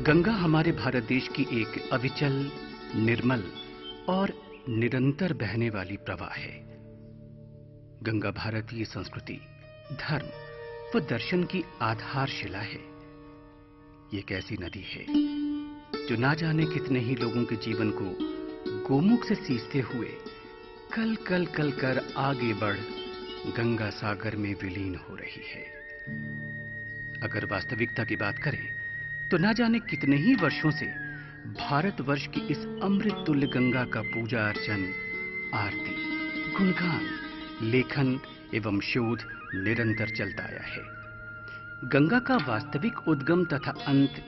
गंगा हमारे भारत देश की एक अविचल, निर्मल और निरंतर बहने वाली प्रवाह है। गंगा भारतीय संस्कृति, धर्म व दर्शन की आधारशिला है। ये एक ऐसी नदी है जो ना जाने कितने ही लोगों के जीवन को गोमुख से सींचते हुए कल कल कल कर आगे बढ़ गंगा सागर में विलीन हो रही है। अगर वास्तविकता की बात करें तो ना जाने कितने ही वर्षों से भारतवर्ष की इस अमृत तुल्य गंगा का पूजा अर्चन, आरती, गुणगान, लेखन एवं शोध निरंतर चलता आया है। गंगा का वास्तविक उद्गम तथा अंत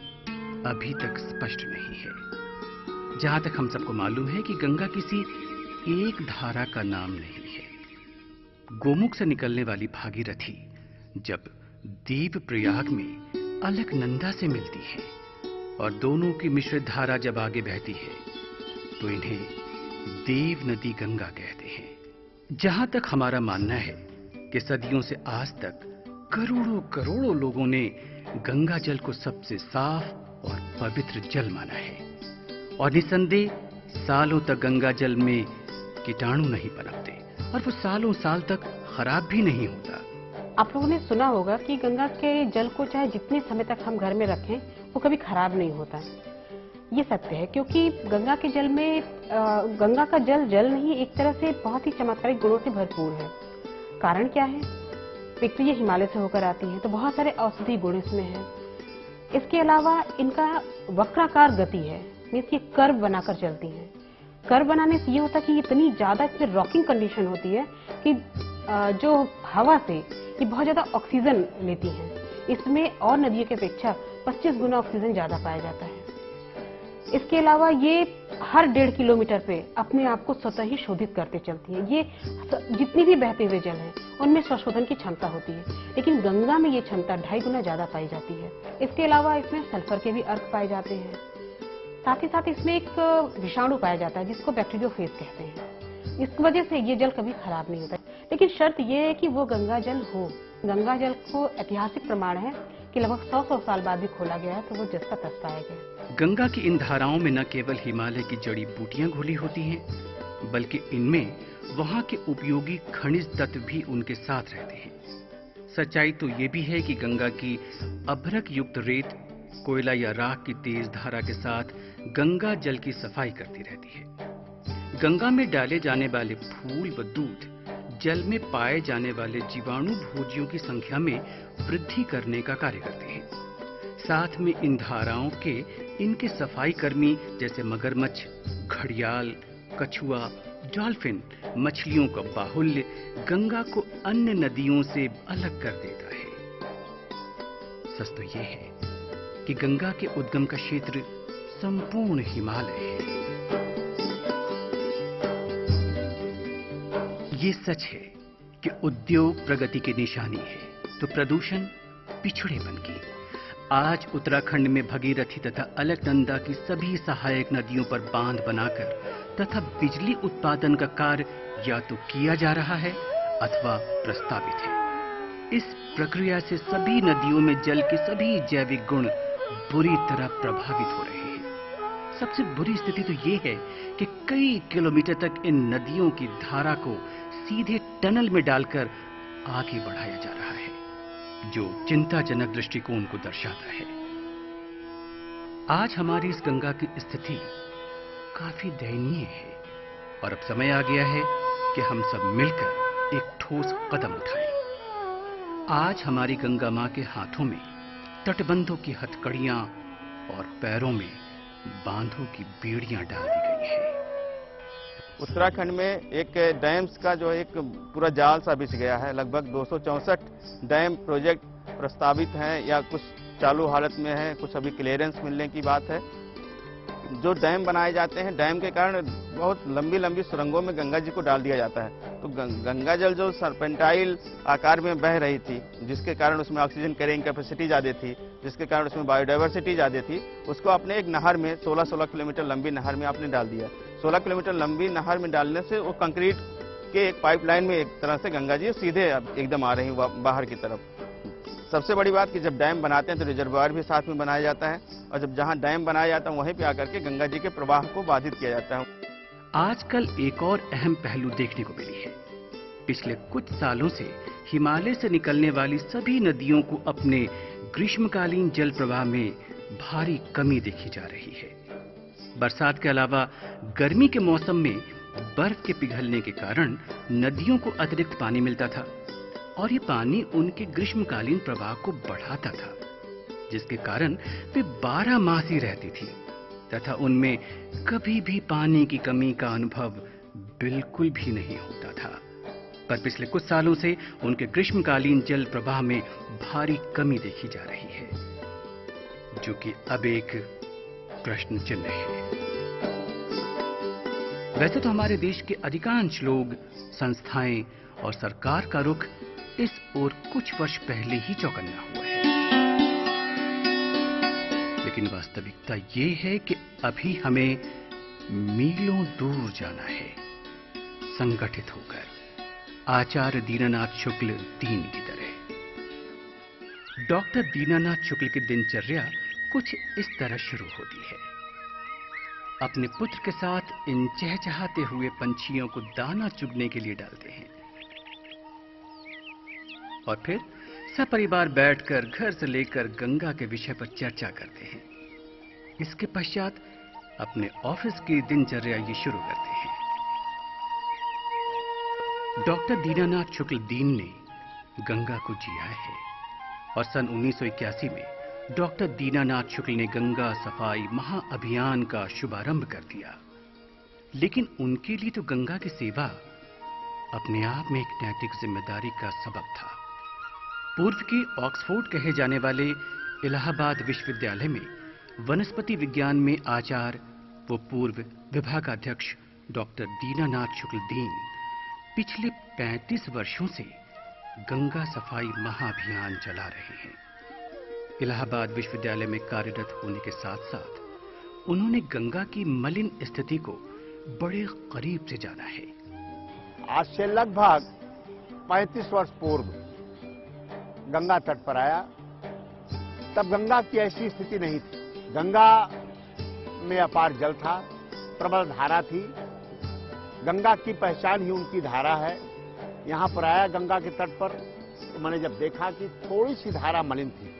अभी तक स्पष्ट नहीं है। जहां तक हम सबको मालूम है कि गंगा किसी एक धारा का नाम नहीं है। गोमुख से निकलने वाली भागीरथी जब दीप प्रयाग में अलकनंदा से मिलती है और दोनों की मिश्रित धारा जब आगे बहती है तो इन्हें देव नदी गंगा कहते हैं। जहां तक हमारा मानना है कि सदियों से आज तक करोड़ों करोड़ों लोगों ने गंगा जल को सबसे साफ और पवित्र जल माना है और निसंदेह सालों तक गंगा जल में कीटाणु नहीं पनपते और वो सालों साल तक खराब भी नहीं होता। आप लोगों ने सुना होगा कि गंगा के जल को चाहे जितने समय तक हम घर में रखें वो कभी खराब नहीं होता। ये सत्य है क्योंकि गंगा के जल में गंगा का जल नहीं, एक तरह से बहुत ही चमत्कारिक गुणों से भरपूर है। कारण क्या है? एक तो ये हिमालय से होकर आती है तो बहुत सारे औषधि गुण इसमें हैं। इसके अलावा इनका वक्राकार गति है, मीन्स ये कर्व बनाकर चलती हैं। कर्व बनाने से ये होता है कि इतनी ज्यादा इसमें रॉकिंग कंडीशन होती है कि जो हवा से ये बहुत ज्यादा ऑक्सीजन लेती हैं। इसमें और नदियों की अपेक्षा 25 गुना ऑक्सीजन ज्यादा पाया जाता है। इसके अलावा ये हर 1.5 किलोमीटर पे अपने आप को स्वतः ही शोधित करते चलती है। ये जितनी भी बहते हुए जल हैं उनमें स्वशोधन की क्षमता होती है, लेकिन गंगा में ये क्षमता 2.5 गुना ज्यादा पाई जाती है। इसके अलावा इसमें सल्फर के भी अर्क पाए जाते हैं। साथ ही साथ इसमें एक विषाणु पाया जाता है जिसको बैक्टीरियोफेज कहते हैं। इस वजह से ये जल कभी खराब नहीं होता, लेकिन शर्त ये है कि वो गंगा जल हो। गंगा जल को ऐतिहासिक प्रमाण है कि लगभग 100 साल बाद भी खोला गया है तो वो जस का तस पाया गया। गंगा की इन धाराओं में न केवल हिमालय की जड़ी बूटियां घुली होती हैं, बल्कि इनमें वहां के उपयोगी खनिज तत्व भी उनके साथ रहते हैं। सच्चाई तो ये भी है कि गंगा की अभ्रक युक्त रेत कोयला या राख की तेज धारा के साथ गंगा जल की सफाई करती रहती है। गंगा में डाले जाने वाले फूल व दूध जल में पाए जाने वाले जीवाणु भोजियों की संख्या में वृद्धि करने का कार्य करते हैं। साथ में इन धाराओं के इनके सफाई कर्मी जैसे मगरमच्छ, घड़ियाल, कछुआ, डॉल्फिन, मछलियों का बाहुल्य गंगा को अन्य नदियों से अलग कर देता है। सच तो यह है कि गंगा के उद्गम का क्षेत्र संपूर्ण हिमालय है। ये सच है कि उद्योग प्रगति की निशानी है तो प्रदूषण पिछड़ेपन की। आज उत्तराखंड में भगीरथी तथा अलकनंदा की सभी सहायक नदियों पर बांध बनाकर तथा बिजली उत्पादन का कार्य या तो किया जा रहा है अथवा प्रस्तावित है। इस प्रक्रिया से सभी नदियों में जल के सभी जैविक गुण बुरी तरह प्रभावित हो रहे हैं। सबसे बुरी स्थिति तो ये है कि कई किलोमीटर तक इन नदियों की धारा को सीधे टनल में डालकर आगे बढ़ाया जा रहा है, जो चिंताजनक दृष्टिकोण को दर्शाता है। आज हमारी इस गंगा की स्थिति काफी दयनीय है और अब समय आ गया है कि हम सब मिलकर एक ठोस कदम उठाएं। आज हमारी गंगा मां के हाथों में तटबंधों की हथकड़ियां और पैरों में बांधों की बेड़ियां डाल दी गई है। उत्तराखंड में एक डैम्स का जो एक पूरा जाल सा बिछ गया है। लगभग 264 डैम प्रोजेक्ट प्रस्तावित हैं या कुछ चालू हालत में है, कुछ अभी क्लियरेंस मिलने की बात है। जो डैम बनाए जाते हैं, डैम के कारण बहुत लंबी लंबी सुरंगों में गंगा जी को डाल दिया जाता है। तो गंगा जल जो सरपेंटाइल आकार में बह रही थी, जिसके कारण उसमें ऑक्सीजन कैरिंग कैपेसिटी ज़्यादा थी, जिसके कारण उसमें बायोडाइवर्सिटी ज़्यादा थी, उसको आपने एक नहर में 16 किलोमीटर लंबी नहर में आपने डाल दिया। 16 किलोमीटर लंबी नहर में डालने से वो कंक्रीट के एक पाइपलाइन में एक तरह से गंगा जी सीधे एकदम आ रही बाहर की तरफ। सबसे बड़ी बात कि जब डैम बनाते हैं तो रिजर्वायर भी साथ में बनाया जाता है, और जब जहां डैम बनाया जाता है वहीं पे आकर के गंगा जी के प्रवाह को बाधित किया जाता है। आजकल एक और अहम पहलू देखने को मिली है। पिछले कुछ सालों से हिमालय से निकलने वाली सभी नदियों को अपने ग्रीष्मकालीन जल प्रवाह में भारी कमी देखी जा रही है। बरसात के अलावा गर्मी के मौसम में बर्फ के पिघलने के कारण नदियों को अतिरिक्त पानी मिलता था और ये पानी उनके ग्रीष्मकालीन प्रवाह को बढ़ाता था, जिसके कारण वे 12 मास ही रहती थी तथा उनमें कभी भी पानी की कमी का अनुभव बिल्कुल भी नहीं होता था। पर पिछले कुछ सालों से उनके ग्रीष्मकालीन जल प्रवाह में भारी कमी देखी जा रही है, जो कि अब एक प्रश्न चिन्ह है। वैसे तो हमारे देश के अधिकांश लोग, संस्थाएं और सरकार का रुख इस ओर कुछ वर्ष पहले ही चौकन्ना हुआ है, लेकिन वास्तविकता ये है कि अभी हमें मीलों दूर जाना है, संगठित होकर आचार्य दीनानाथ शुक्ल दीन की तरह। डॉक्टर दीनानाथ शुक्ल की दिनचर्या कुछ इस तरह शुरू होती है। अपने पुत्र के साथ इन चहचहाते हुए पंछियों को दाना चुगने के लिए डालते हैं और फिर सपरिवार बैठकर घर से लेकर गंगा के विषय पर चर्चा करते हैं। इसके पश्चात अपने ऑफिस की दिनचर्या ये शुरू करते हैं। डॉक्टर दीनानाथ शुक्ल दीन ने गंगा को जिया है और सन 1981 में डॉक्टर दीनानाथ शुक्ल ने गंगा सफाई महाअभियान का शुभारंभ कर दिया। लेकिन उनके लिए तो गंगा की सेवा अपने आप में एक नैतिक जिम्मेदारी का सबब था। पूर्व के ऑक्सफोर्ड कहे जाने वाले इलाहाबाद विश्वविद्यालय में वनस्पति विज्ञान में आचार्य व पूर्व विभागाध्यक्ष डॉक्टर दीनानाथ शुक्ल दीन पिछले 35 वर्षों से गंगा सफाई महाअभियान चला रहे हैं। इलाहाबाद विश्वविद्यालय में कार्यरत होने के साथ साथ उन्होंने गंगा की मलिन स्थिति को बड़े करीब से जाना है। आज से लगभग 35 वर्ष पूर्व गंगा तट पर आया। तब गंगा की ऐसी स्थिति नहीं थी। गंगा में अपार जल था, प्रबल धारा थी। गंगा की पहचान ही उनकी धारा है। यहां पर आया गंगा के तट पर, तो मैंने जब देखा कि थोड़ी सी धारा मलिन थी,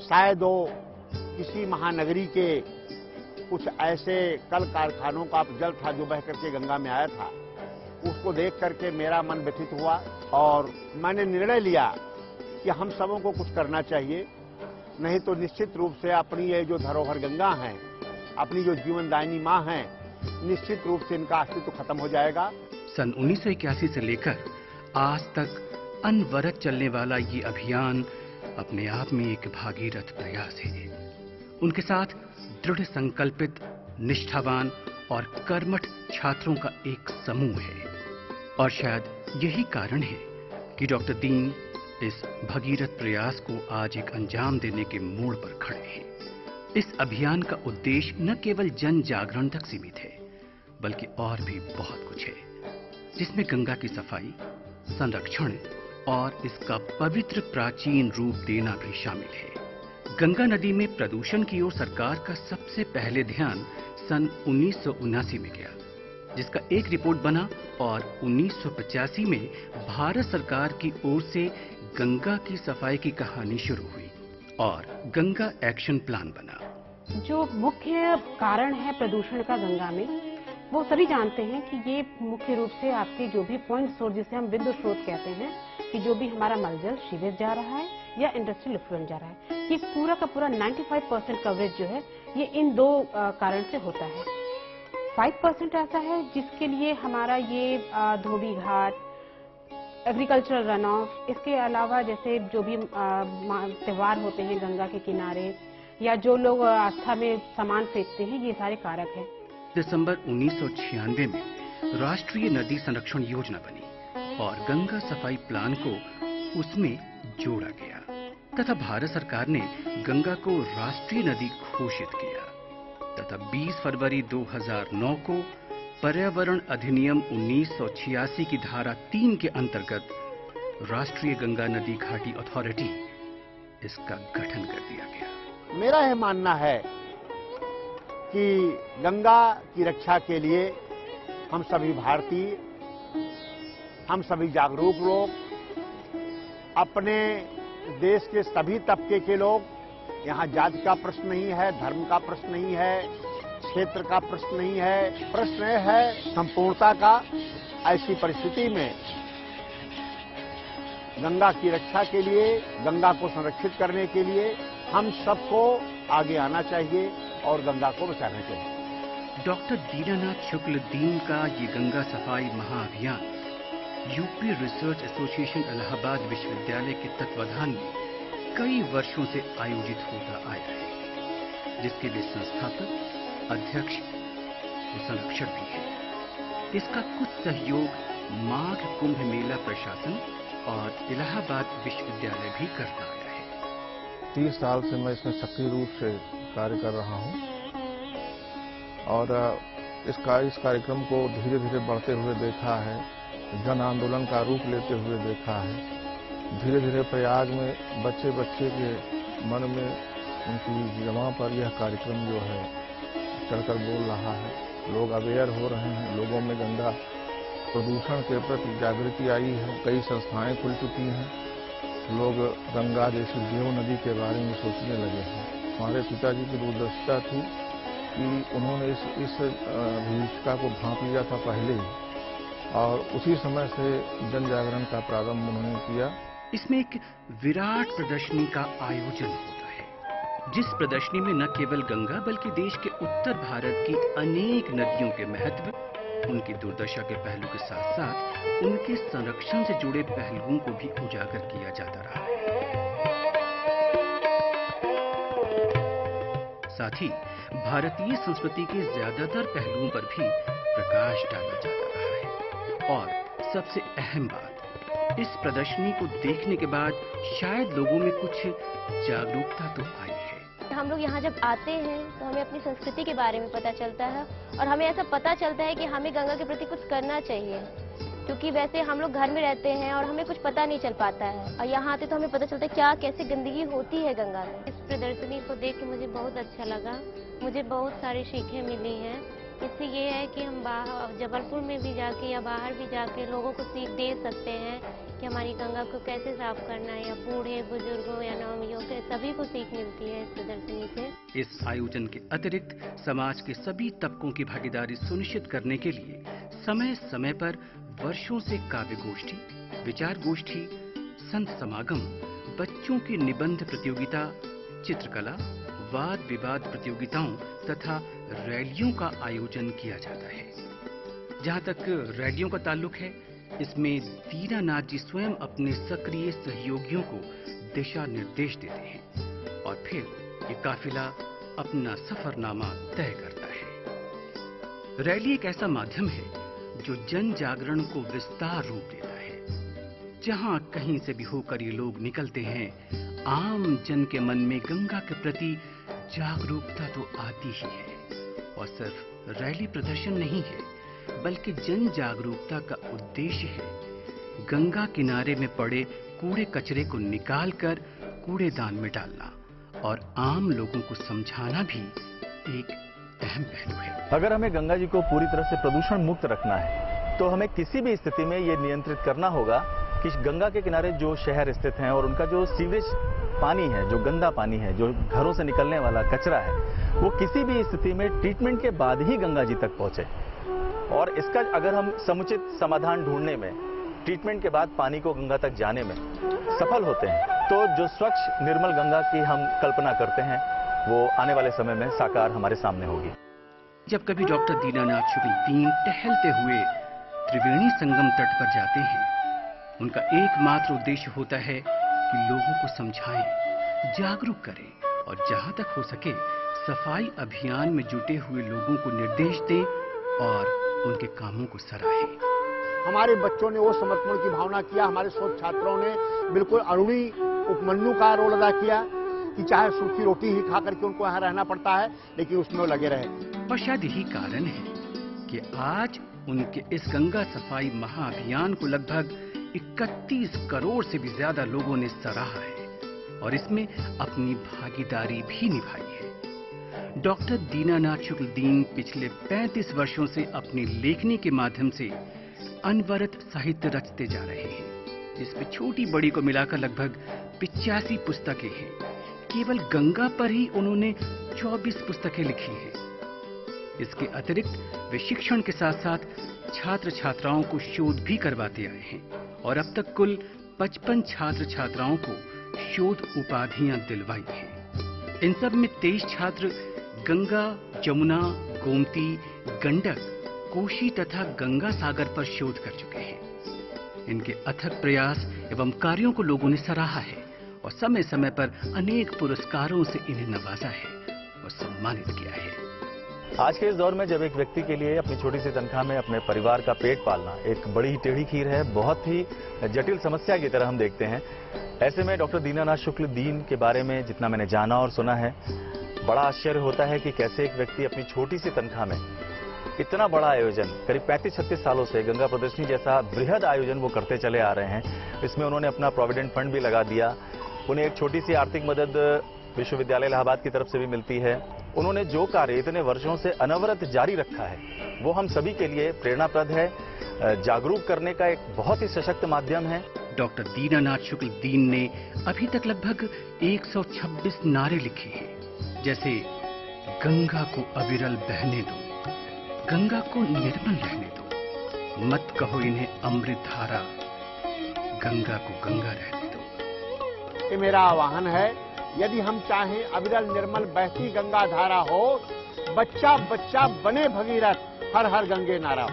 शायद वो किसी महानगरी के कुछ ऐसे कल कारखानों का जल था जो बह करके गंगा में आया था। उसको देख करके मेरा मन व्यथित हुआ और मैंने निर्णय लिया कि हम सबों को कुछ करना चाहिए, नहीं तो निश्चित रूप से अपनी ये जो धरोहर गंगा है, अपनी जो जीवनदायिनी मां है, निश्चित रूप से इनका अस्तित्व खत्म हो जाएगा। सन 1981 से लेकर आज तक अनवरत चलने वाला ये अभियान अपने आप में एक भागीरथ प्रयास है। उनके साथ दृढ़ संकल्पित, निष्ठावान और कर्मठ छात्रों का एक समूह है और शायद यही कारण है कि डॉक्टर दीन इस भगीरथ प्रयास को आज एक अंजाम देने के मोड़ पर खड़े हैं। इस अभियान का उद्देश्य न केवल जन जागरण तक सीमित है, बल्कि और भी बहुत कुछ है, जिसमें गंगा की सफाई, संरक्षण और इसका पवित्र प्राचीन रूप देना भी शामिल है। गंगा नदी में प्रदूषण की ओर सरकार का सबसे पहले ध्यान सन 1979 में गया, जिसका एक रिपोर्ट बना और 1985 में भारत सरकार की ओर से गंगा की सफाई की कहानी शुरू हुई और गंगा एक्शन प्लान बना। जो मुख्य कारण है प्रदूषण का गंगा में, वो सभी जानते हैं कि ये मुख्य रूप से आपके जो भी पॉइंट सोर्स, जिसे हम बिंदु स्रोत कहते हैं, कि जो भी हमारा मलजल सीवेज जा रहा है या इंडस्ट्रियल इफ्लुएंट जा रहा है, ये पूरा का पूरा 95% कवरेज जो है ये इन दो कारण से होता है। 5% ऐसा है जिसके लिए हमारा ये धोबी घाट, एग्रीकल्चरल रन ऑफ, इसके अलावा जैसे जो भी त्योहार होते हैं गंगा के किनारे या जो लोग आस्था में सामान फेंकते हैं, ये सारे कारक हैं। दिसंबर 1996 में राष्ट्रीय नदी संरक्षण योजना बनी और गंगा सफाई प्लान को उसमें जोड़ा गया तथा भारत सरकार ने गंगा को राष्ट्रीय नदी घोषित किया तथा 20 फरवरी 2009 को पर्यावरण अधिनियम 1986 की धारा 3 के अंतर्गत राष्ट्रीय गंगा नदी घाटी अथॉरिटी इसका गठन कर दिया गया। मेरा यह मानना है कि गंगा की रक्षा के लिए हम सभी भारतीय, हम सभी जागरूक लोग, अपने देश के सभी तबके के लोग, यहाँ जाति का प्रश्न नहीं है, धर्म का प्रश्न नहीं है, क्षेत्र का प्रश्न नहीं है, प्रश्न है संपूर्णता का। ऐसी परिस्थिति में गंगा की रक्षा के लिए, गंगा को संरक्षित करने के लिए हम सबको आगे आना चाहिए और गंगा को बचाना चाहिए। डॉक्टर दीनानाथ शुक्ल दीन का ये गंगा सफाई महाअभियान यूपी रिसर्च एसोसिएशन इलाहाबाद विश्वविद्यालय के तत्वाधान में कई वर्षों से आयोजित होता आया है, जिसके वे संस्थापक, अध्यक्ष और संरक्षक भी हैं। इसका कुछ सहयोग माघ कुंभ मेला प्रशासन और इलाहाबाद विश्वविद्यालय भी करता आया है। 30 साल से मैं इसमें सक्रिय रूप से कार्य कर रहा हूं और इस कार्यक्रम को धीरे धीरे बढ़ते हुए देखा है, जन आंदोलन का रूप लेते हुए देखा है। धीरे धीरे प्रयाग में बच्चे के मन में उनकी जमा पर यह कार्यक्रम जो है चढ़कर बोल रहा है। लोग अवेयर हो रहे हैं, लोगों में गंगा प्रदूषण के प्रति जागृति आई है, कई संस्थाएं खुल चुकी हैं, लोग गंगा जैसी जीव नदी के बारे में सोचने लगे हैं। हमारे पिताजी की दूरदर्शिता थी कि उन्होंने इस भूमिका को भांप लिया था पहले ही, और उसी समय से जन जागरण का प्रारंभ उन्होंने किया। इसमें एक विराट प्रदर्शनी का आयोजन होता है, जिस प्रदर्शनी में न केवल गंगा बल्कि देश के उत्तर भारत की अनेक नदियों के महत्व, उनकी दुर्दशा के पहलू के साथ साथ उनके संरक्षण से जुड़े पहलुओं को भी उजागर किया जाता रहा है। साथ ही भारतीय संस्कृति के ज्यादातर पहलुओं पर भी प्रकाश डाला जाता रहा है। और सबसे अहम बात, इस प्रदर्शनी को देखने के बाद शायद लोगों में कुछ जागरूकता तो आई है। हम लोग यहाँ जब आते हैं तो हमें अपनी संस्कृति के बारे में पता चलता है और हमें ऐसा पता चलता है कि हमें गंगा के प्रति कुछ करना चाहिए, क्योंकि वैसे हम लोग घर में रहते हैं और हमें कुछ पता नहीं चल पाता है, और यहाँ आते तो हमें पता चलता है क्या कैसे गंदगी होती है गंगा में। इस प्रदर्शनी को देख के मुझे बहुत अच्छा लगा, मुझे बहुत सारी सीखें मिली हैं। इससे ये है कि हम बाहर जबलपुर में भी जाके या बाहर भी जाके लोगों को सीख दे सकते हैं कि हमारी गंगा को कैसे साफ करना है, या बूढ़े बुजुर्गों या नवयुवकों के सभी को सीख मिलती है इस प्रदर्शनी से। इस आयोजन के अतिरिक्त समाज के सभी तबकों की भागीदारी सुनिश्चित करने के लिए समय समय पर वर्षों से काव्य गोष्ठी, विचार गोष्ठी, संत समागम, बच्चों की निबंध प्रतियोगिता, चित्रकला, वाद विवाद प्रतियोगिताओं तथा रैलियों का आयोजन किया जाता है। जहां तक रैलियों का ताल्लुक है, इसमें दीनानाथ जी स्वयं अपने सक्रिय सहयोगियों को दिशा निर्देश देते हैं और फिर ये काफिला अपना सफरनामा तय करता है। रैली एक ऐसा माध्यम है जो जन जागरण को विस्तार रूप देता है। जहां कहीं से भी होकर ये लोग निकलते हैं, आम जन के मन में गंगा के प्रति जागरूकता तो आती ही है। और सिर्फ रैली प्रदर्शन नहीं है, बल्कि जन जागरूकता का उद्देश्य है गंगा किनारे में पड़े कूड़े कचरे को निकालकर कूड़ेदान में डालना और आम लोगों को समझाना भी एक अहम पहलू है। अगर हमें गंगा जी को पूरी तरह से प्रदूषण मुक्त रखना है तो हमें किसी भी स्थिति में ये नियंत्रित करना होगा कि गंगा के किनारे जो शहर स्थित हैं और उनका जो सीवेज पानी है, जो गंदा पानी है, जो घरों से निकलने वाला कचरा है, वो किसी भी स्थिति में ट्रीटमेंट के बाद ही गंगा जी तक पहुंचे। और इसका अगर हम समुचित समाधान ढूंढने में, ट्रीटमेंट के बाद पानी को गंगा तक जाने में सफल होते हैं, तो जो स्वच्छ निर्मल गंगा की हम कल्पना करते हैं वो आने वाले समय में साकार हमारे सामने होगी। जब कभी डॉक्टर दीनानाथ शुक्ल दीन टहलते हुए त्रिवेणी संगम तट पर जाते हैं, उनका एकमात्र उद्देश्य होता है कि लोगों को समझाएं, जागरूक करें और जहां तक हो सके सफाई अभियान में जुटे हुए लोगों को निर्देश दें और उनके कामों को सराहें। हमारे बच्चों ने वो समर्पण की भावना किया, हमारे शोध छात्रों ने बिल्कुल अरुणी उपमन्यु का रोल अदा किया कि चाहे सूखी रोटी ही खा करके उनको यहाँ रहना पड़ता है, लेकिन उसमें वो लगे रहे। और शायद यही कारण है कि आज उनके इस गंगा सफाई महाअभियान को लगभग 31 करोड़ से भी ज्यादा लोगों ने सराहा है और इसमें अपनी भागीदारी भी निभाई है। डॉक्टर दीनानाथ शुक्ल दीन पिछले 35 वर्षों से अपनी लेखनी के माध्यम से अनवरत साहित्य रचते जा रहे हैं, जिसमें छोटी बड़ी को मिलाकर लगभग 85 पुस्तकें हैं। केवल गंगा पर ही उन्होंने 24 पुस्तकें लिखी हैं। इसके अतिरिक्त वे शिक्षण के साथ साथ छात्र छात्राओं को शोध भी करवाते आए हैं और अब तक कुल 55 छात्र छात्राओं को शोध उपाधियां दिलवाई हैं। इन सब में 23 छात्र गंगा, जमुना, गोमती, गंडक, कोशी तथा गंगा सागर पर शोध कर चुके हैं। इनके अथक प्रयास एवं कार्यों को लोगों ने सराहा है और समय समय पर अनेक पुरस्कारों से इन्हें नवाजा है और सम्मानित किया है। आज के इस दौर में जब एक व्यक्ति के लिए अपनी छोटी सी तनख्वाह में अपने परिवार का पेट पालना एक बड़ी ही टेढ़ी खीर है, बहुत ही जटिल समस्या की तरह हम देखते हैं। ऐसे में डॉक्टर दीनानाथ शुक्ल दीन के बारे में जितना मैंने जाना और सुना है, बड़ा आश्चर्य होता है कि कैसे एक व्यक्ति अपनी छोटी सी तनख्वाह में इतना बड़ा आयोजन करीब 35-36 सालों से गंगा प्रदर्शनी जैसा बृहद आयोजन वो करते चले आ रहे हैं। इसमें उन्होंने अपना प्रोविडेंट फंड भी लगा दिया। उन्हें एक छोटी सी आर्थिक मदद विश्वविद्यालय इलाहाबाद की तरफ से भी मिलती है। उन्होंने जो कार्य इतने वर्षों से अनवरत जारी रखा है वो हम सभी के लिए प्रेरणाप्रद है, जागरूक करने का एक बहुत ही सशक्त माध्यम है। डॉक्टर दीनानाथ शुक्ल दीन ने अभी तक लगभग 126 नारे लिखे हैं, जैसे गंगा को अविरल बहने दो, गंगा को निर्मल रहने दो, मत कहो इन्हें अमृत धारा, गंगा को गंगा रहने दो। ये मेरा आह्वान है, यदि हम चाहें अविरल निर्मल बहती गंगा धारा हो, बच्चा बच्चा बने भगीरथ, हर हर गंगे नारा।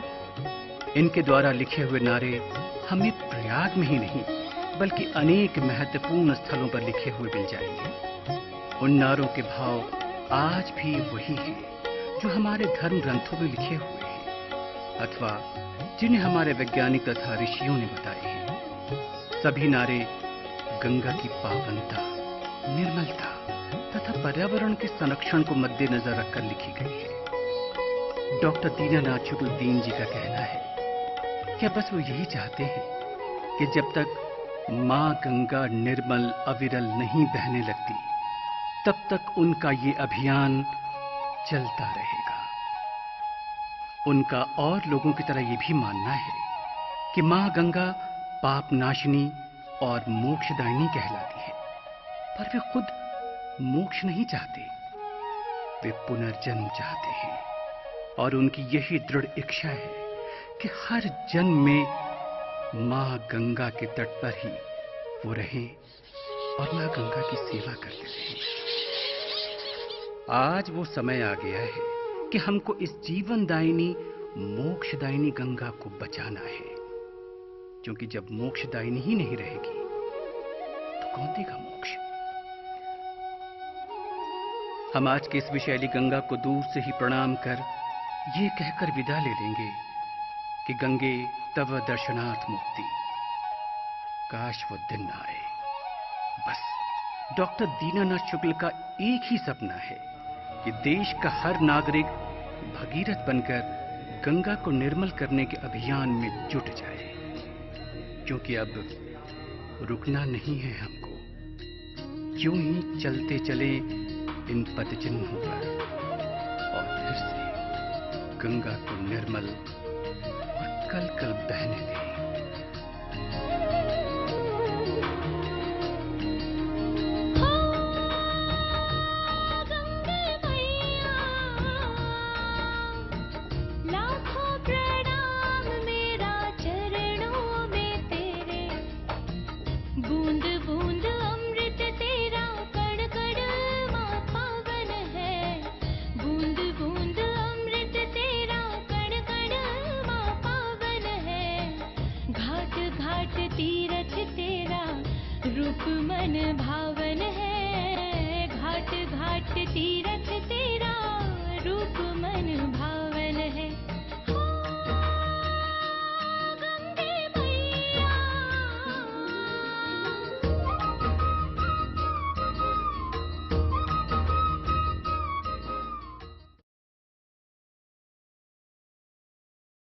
इनके द्वारा लिखे हुए नारे हमें प्रयाग में ही नहीं बल्कि अनेक महत्वपूर्ण स्थलों पर लिखे हुए मिल जाएंगे। उन नारों के भाव आज भी वही हैं जो हमारे धर्म ग्रंथों में लिखे हुए हैं अथवा जिन्हें हमारे वैज्ञानिक तथा ऋषियों ने बताए हैं। सभी नारे गंगा की पावनता, निर्मलता तथा पर्यावरण के संरक्षण को मद्देनजर रखकर लिखी गई है। डॉक्टर दीनानाथ शुक्ल दीन जी का कहना है कि बस वो यही चाहते हैं कि जब तक मां गंगा निर्मल अविरल नहीं बहने लगती, तब तक उनका ये अभियान चलता रहेगा। उनका और लोगों की तरह ये भी मानना है कि मां गंगा पाप नाशिनी और मोक्षदायिनी कहलाती है, पर वे खुद मोक्ष नहीं चाहते, वे पुनर्जन्म चाहते हैं और उनकी यही दृढ़ इच्छा है कि हर जन्म में मां गंगा के तट पर ही वो रहें और मां गंगा की सेवा करते रहें। आज वो समय आ गया है कि हमको इस जीवनदायिनी मोक्षदायिनी गंगा को बचाना है, क्योंकि जब मोक्षदायिनी ही नहीं रहेगी तो कौन देगा मोक्ष। हम आज के इस विषैली गंगा को दूर से ही प्रणाम कर ये कहकर विदा ले लेंगे कि गंगे तव दर्शनाथ मुक्ति, काश वो दिन न आए। बस डॉक्टर दीनानाथ शुक्ल का एक ही सपना है कि देश का हर नागरिक भगीरथ बनकर गंगा को निर्मल करने के अभियान में जुट जाए, क्योंकि अब रुकना नहीं है हमको, क्यों ही चलते चले इन पदचिन्हों पर और फिर से गंगा को निर्मल और कल कल बहने दें। मन भावन है, घाट घाट तीरथ